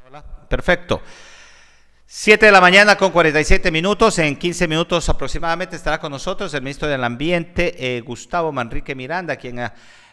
Hola. Perfecto. 7 de la mañana con 47 minutos. En 15 minutos aproximadamente estará con nosotros el ministro del Ambiente, Gustavo Manrique Miranda, quien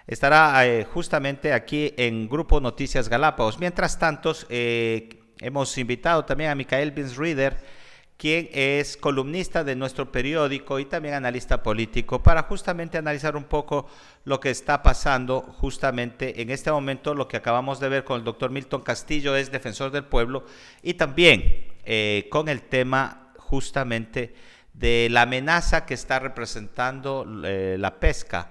estará justamente aquí en Grupo Noticias Galápagos. Mientras tanto, hemos invitado también a Michael Binsrieder, quien es columnista de nuestro periódico y también analista político, para justamente analizar un poco lo que está pasando justamente en este momento. Lo que acabamos de ver con el doctor Milton Castillo, es defensor del pueblo, y también con el tema justamente de la amenaza que está representando la pesca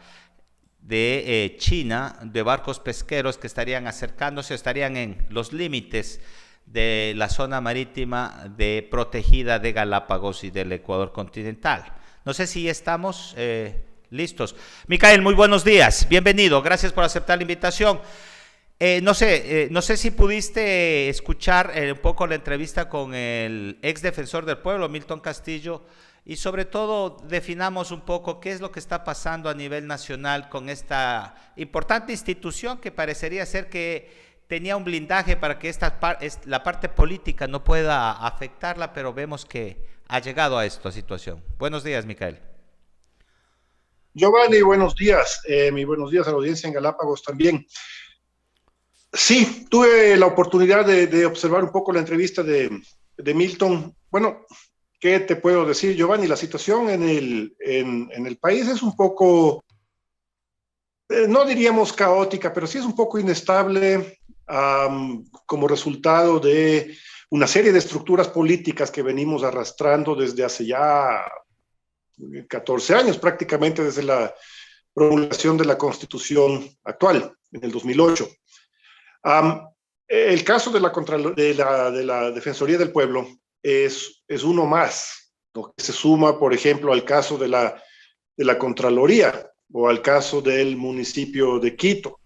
de China, de barcos pesqueros que estarían acercándose, estarían en los límites de la zona marítima protegida de Galápagos y del Ecuador continental. No sé si estamos listos. Michael, muy buenos días, bienvenido, gracias por aceptar la invitación. No sé si pudiste escuchar un poco la entrevista con el ex defensor del pueblo, Milton Castillo, y sobre todo definamos un poco qué es lo que está pasando a nivel nacional con esta importante institución que parecería ser que tenía un blindaje para que la parte política no pueda afectarla, pero vemos que ha llegado a esta situación. Buenos días, Michael. Giovanni, buenos días. Buenos días a la audiencia en Galápagos también. Sí, tuve la oportunidad de observar un poco la entrevista de Milton. Bueno, ¿qué te puedo decir, Giovanni? La situación en el país es un poco, no diríamos caótica, pero sí es un poco inestable, como resultado de una serie de estructuras políticas que venimos arrastrando desde hace ya 14 años, prácticamente desde la promulgación de la Constitución actual, en el 2008. El caso de la Defensoría del Pueblo es uno más, ¿no? Que se suma, por ejemplo, al caso de la Contraloría, o al caso del municipio de Quito,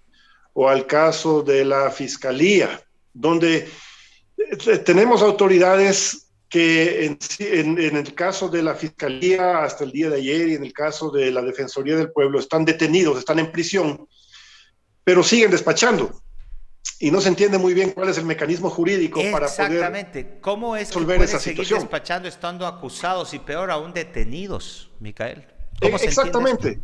o al caso de la Fiscalía, donde tenemos autoridades que en el caso de la Fiscalía hasta el día de ayer, y en el caso de la Defensoría del Pueblo, están detenidos, están en prisión, pero siguen despachando. Y no se entiende muy bien cuál es el mecanismo jurídico para poder Exactamente. ¿Cómo es que pueden seguir despachando estando acusados y peor aún detenidos, Michael? ¿Cómo se entiende esto?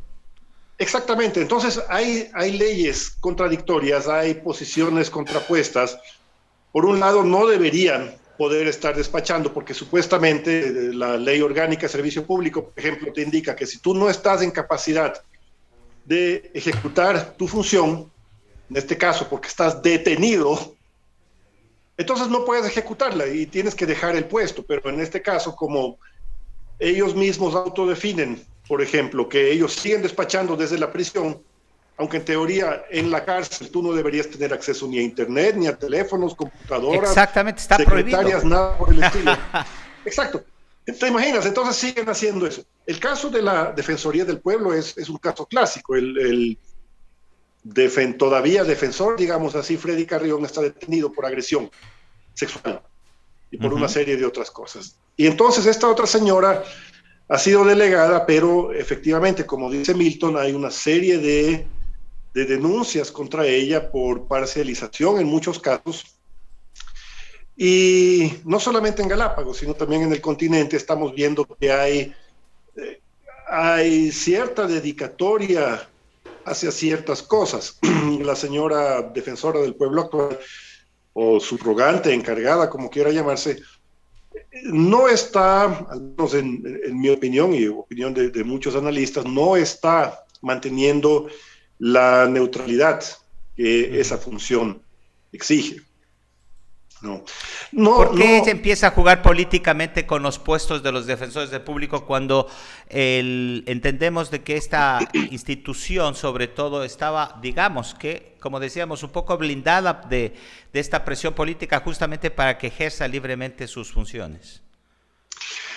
Exactamente. Entonces hay leyes contradictorias, hay posiciones contrapuestas. Por un lado, no deberían poder estar despachando porque supuestamente la Ley Orgánica de Servicio Público, por ejemplo, te indica que si tú no estás en capacidad de ejecutar tu función, en este caso porque estás detenido, entonces no puedes ejecutarla y tienes que dejar el puesto. Pero en este caso, como ellos mismos autodefinen, por ejemplo, que ellos siguen despachando desde la prisión, aunque en teoría en la cárcel tú no deberías tener acceso ni a internet, ni a teléfonos, computadoras, exactamente, está secretarias, prohibido. nada por el estilo. Exacto. ¿Te imaginas? Entonces siguen haciendo eso. El caso de la Defensoría del Pueblo es un caso clásico. Todavía defensor, digamos así, Freddy Carrión, está detenido por agresión sexual y por una serie de otras cosas. Y entonces esta otra señora ha sido delegada, pero efectivamente, como dice Milton, hay una serie de denuncias contra ella por parcialización en muchos casos. Y no solamente en Galápagos, sino también en el continente estamos viendo que hay cierta dedicatoria hacia ciertas cosas. La señora defensora del pueblo actual, o subrogante, encargada, como quiera llamarse, no está, al menos en mi opinión y opinión de muchos analistas, no está manteniendo la neutralidad que esa función exige. ¿Por qué ella empieza a jugar políticamente con los puestos de los defensores del público cuando entendemos de que esta institución sobre todo estaba, digamos que, como decíamos, un poco blindada de esta presión política justamente para que ejerza libremente sus funciones?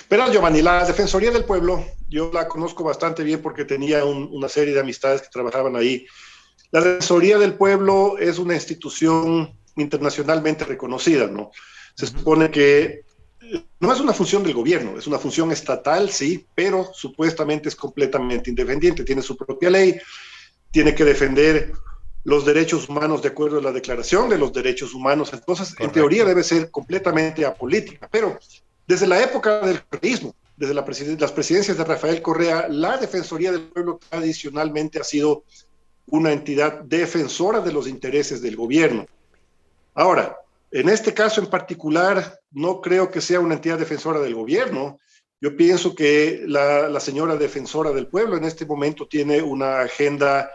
Verás, Giovanni, la Defensoría del Pueblo, yo la conozco bastante bien porque tenía una serie de amistades que trabajaban ahí. La Defensoría del Pueblo es una institución internacionalmente reconocida, ¿no? Se supone que no es una función del gobierno, es una función estatal, sí, pero supuestamente es completamente independiente, tiene su propia ley, tiene que defender los derechos humanos de acuerdo a la Declaración de los Derechos Humanos. Entonces, Correcto. en teoría debe ser completamente apolítica. Pero desde la época del correísmo, desde las presidencias de Rafael Correa, la Defensoría del Pueblo tradicionalmente ha sido una entidad defensora de los intereses del gobierno. Ahora, en este caso en particular, no creo que sea una entidad defensora del gobierno. Yo pienso que la señora defensora del pueblo en este momento tiene una agenda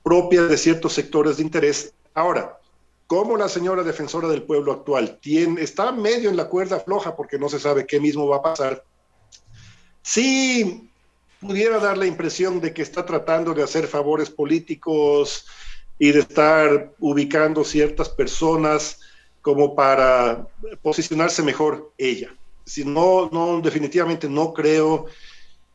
propia de ciertos sectores de interés. Ahora, como la señora defensora del pueblo actual está medio en la cuerda floja porque no se sabe qué mismo va a pasar, sí pudiera dar la impresión de que está tratando de hacer favores políticos y de estar ubicando ciertas personas como para posicionarse mejor ella. Si no, definitivamente no creo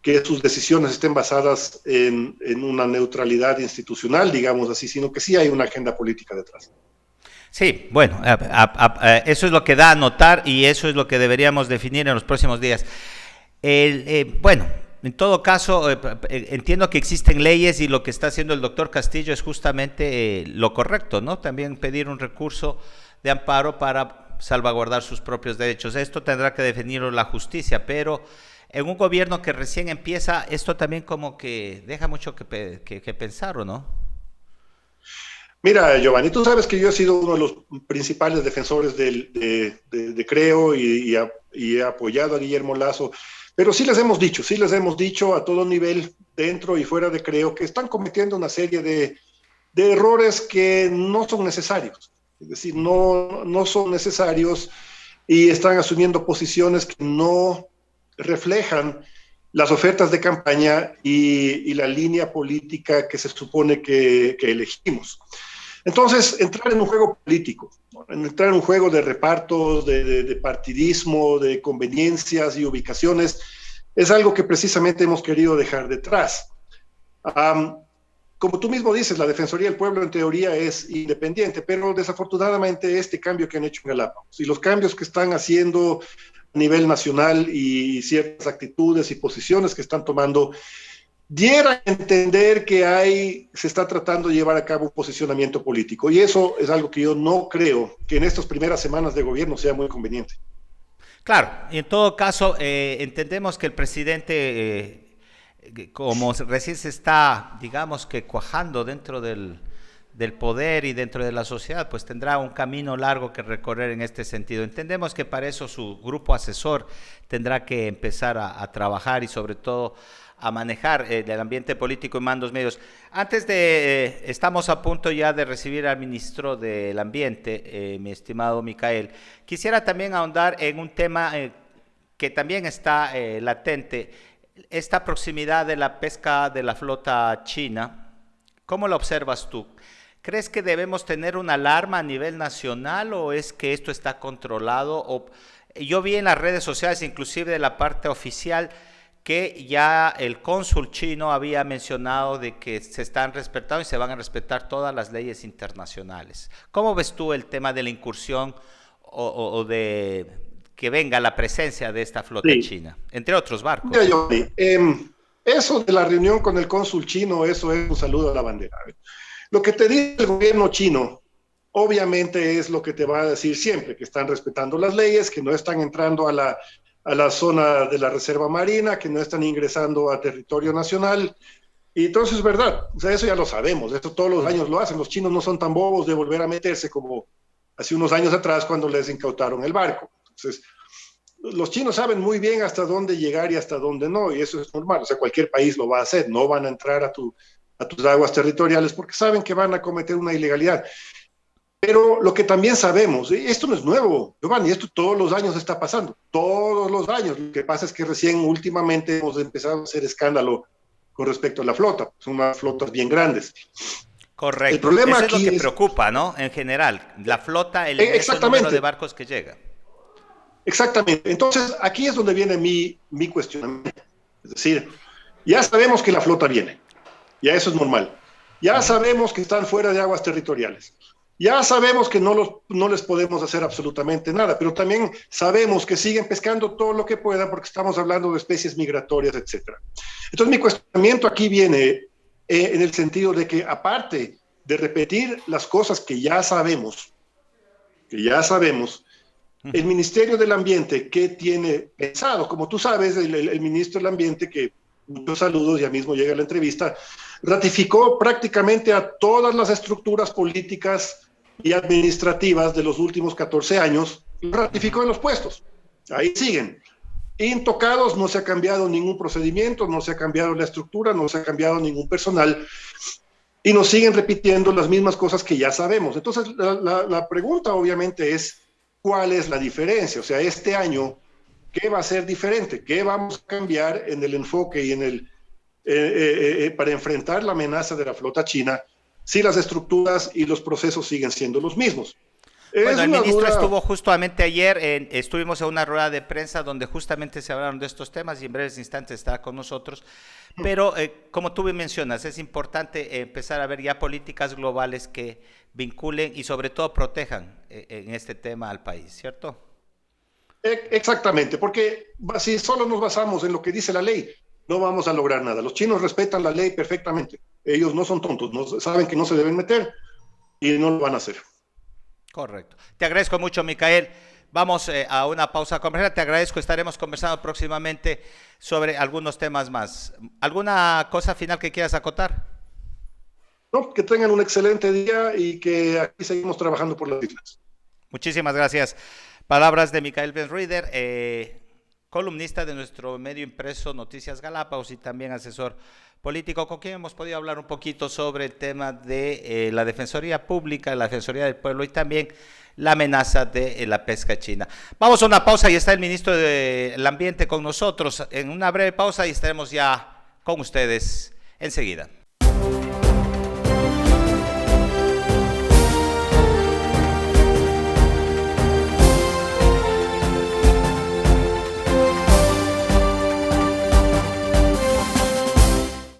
que sus decisiones estén basadas en una neutralidad institucional, digamos así, sino que sí hay una agenda política detrás. Sí, bueno, eso es lo que da a notar y eso es lo que deberíamos definir en los próximos días. Bueno, en todo caso, entiendo que existen leyes y lo que está haciendo el doctor Castillo es justamente lo correcto, ¿no? También pedir un recurso de amparo para salvaguardar sus propios derechos. Esto tendrá que definirlo la justicia, pero en un gobierno que recién empieza, esto también como que deja mucho que pensar, ¿o no? Mira, Giovanni, tú sabes que yo he sido uno de los principales defensores de Creo y he apoyado a Guillermo Lasso, pero sí les hemos dicho a todo nivel, dentro y fuera de Creo, que están cometiendo una serie de errores que no son necesarios. Es decir, no son necesarios y están asumiendo posiciones que no reflejan las ofertas de campaña y la línea política que se supone que elegimos. Entonces, entrar en un juego político, ¿no? Entrar en un juego de repartos, de partidismo, de conveniencias y ubicaciones, es algo que precisamente hemos querido dejar detrás. Como tú mismo dices, la Defensoría del Pueblo en teoría es independiente, pero desafortunadamente este cambio que han hecho en Galápagos y los cambios que están haciendo a nivel nacional y ciertas actitudes y posiciones que están tomando, diera a entender que se está tratando de llevar a cabo un posicionamiento político. Y eso es algo que yo no creo que en estas primeras semanas de gobierno sea muy conveniente. Claro, y en todo caso, entendemos que el presidente, como recién se está, digamos que cuajando dentro del poder y dentro de la sociedad, pues tendrá un camino largo que recorrer en este sentido. Entendemos que para eso su grupo asesor tendrá que empezar a trabajar y sobre todo a manejar el ambiente político en mandos medios. Estamos a punto ya de recibir al ministro del Ambiente, mi estimado Micael. Quisiera también ahondar en un tema que también está latente, esta proximidad de la pesca de la flota china. ¿Cómo lo observas tú? ¿Crees que debemos tener una alarma a nivel nacional o es que esto está controlado? Yo vi en las redes sociales, inclusive de la parte oficial, que ya el cónsul chino había mencionado de que se están respetando y se van a respetar todas las leyes internacionales. ¿Cómo ves tú el tema de la incursión o de que venga la presencia de esta flota china, entre otros barcos? Mira, Johnny, eso de la reunión con el cónsul chino, eso es un saludo a la bandera. Lo que te dice el gobierno chino, obviamente es lo que te va a decir siempre, que están respetando las leyes, que no están entrando a la zona de la reserva marina, que no están ingresando a territorio nacional. Y entonces es verdad, o sea, eso ya lo sabemos, esto todos los años lo hacen. Los chinos no son tan bobos de volver a meterse como hace unos años atrás cuando les incautaron el barco. Entonces, los chinos saben muy bien hasta dónde llegar y hasta dónde no, y eso es normal. O sea, cualquier país lo va a hacer, no van a entrar a tus aguas territoriales porque saben que van a cometer una ilegalidad. Pero lo que también sabemos, esto no es nuevo, Giovanni, esto todos los años está pasando, todos los años. Lo que pasa es que recién últimamente hemos empezado a hacer escándalo con respecto a la flota, son unas flotas bien grandes. Correcto, el problema eso es lo que preocupa, ¿no? En general, la flota, el número de barcos que llega. Exactamente, entonces aquí es donde viene mi cuestionamiento. Es decir, ya sabemos que la flota viene, ya eso es normal, ya sabemos que están fuera de aguas territoriales. Ya sabemos que no les podemos hacer absolutamente nada, pero también sabemos que siguen pescando todo lo que puedan porque estamos hablando de especies migratorias, etc. Entonces mi cuestionamiento aquí viene en el sentido de que aparte de repetir las cosas que ya sabemos, el Ministerio del Ambiente, ¿qué tiene pensado? Como tú sabes, el ministro del Ambiente, que muchos saludos, ya mismo llega la entrevista, ratificó prácticamente a todas las estructuras políticas y administrativas de los últimos 14 años, ratificó en los puestos. Ahí siguen. Intocados, no se ha cambiado ningún procedimiento, no se ha cambiado la estructura, no se ha cambiado ningún personal, y nos siguen repitiendo las mismas cosas que ya sabemos. Entonces, la pregunta obviamente es, ¿cuál es la diferencia? O sea, este año, ¿qué va a ser diferente? ¿Qué vamos a cambiar en el enfoque y en para enfrentar la amenaza de la flota china si las estructuras y los procesos siguen siendo los mismos? Bueno, el ministro estuvo justamente ayer, estuvimos en una rueda de prensa donde justamente se hablaron de estos temas y en breves instantes estará con nosotros, pero como tú bien mencionas, es importante empezar a ver ya políticas globales que vinculen y sobre todo protejan en este tema al país, ¿cierto? Exactamente, porque si solo nos basamos en lo que dice la ley, no vamos a lograr nada. Los chinos respetan la ley perfectamente, ellos no son tontos, no, saben que no se deben meter y no lo van a hacer. Correcto. Te agradezco mucho, Micael. Vamos a una pausa comercial. Te agradezco. Estaremos conversando próximamente sobre algunos temas más. ¿Alguna cosa final que quieras acotar? No, que tengan un excelente día y que aquí seguimos trabajando por las islas. Muchísimas gracias. Palabras de Micael Ben-Ruider, columnista de nuestro medio impreso Noticias Galápagos y también asesor político, con quien hemos podido hablar un poquito sobre el tema de la Defensoría Pública, la Defensoría del Pueblo y también la amenaza de la pesca china. Vamos a una pausa y está el ministro del Ambiente con nosotros. En una breve pausa y estaremos ya con ustedes enseguida.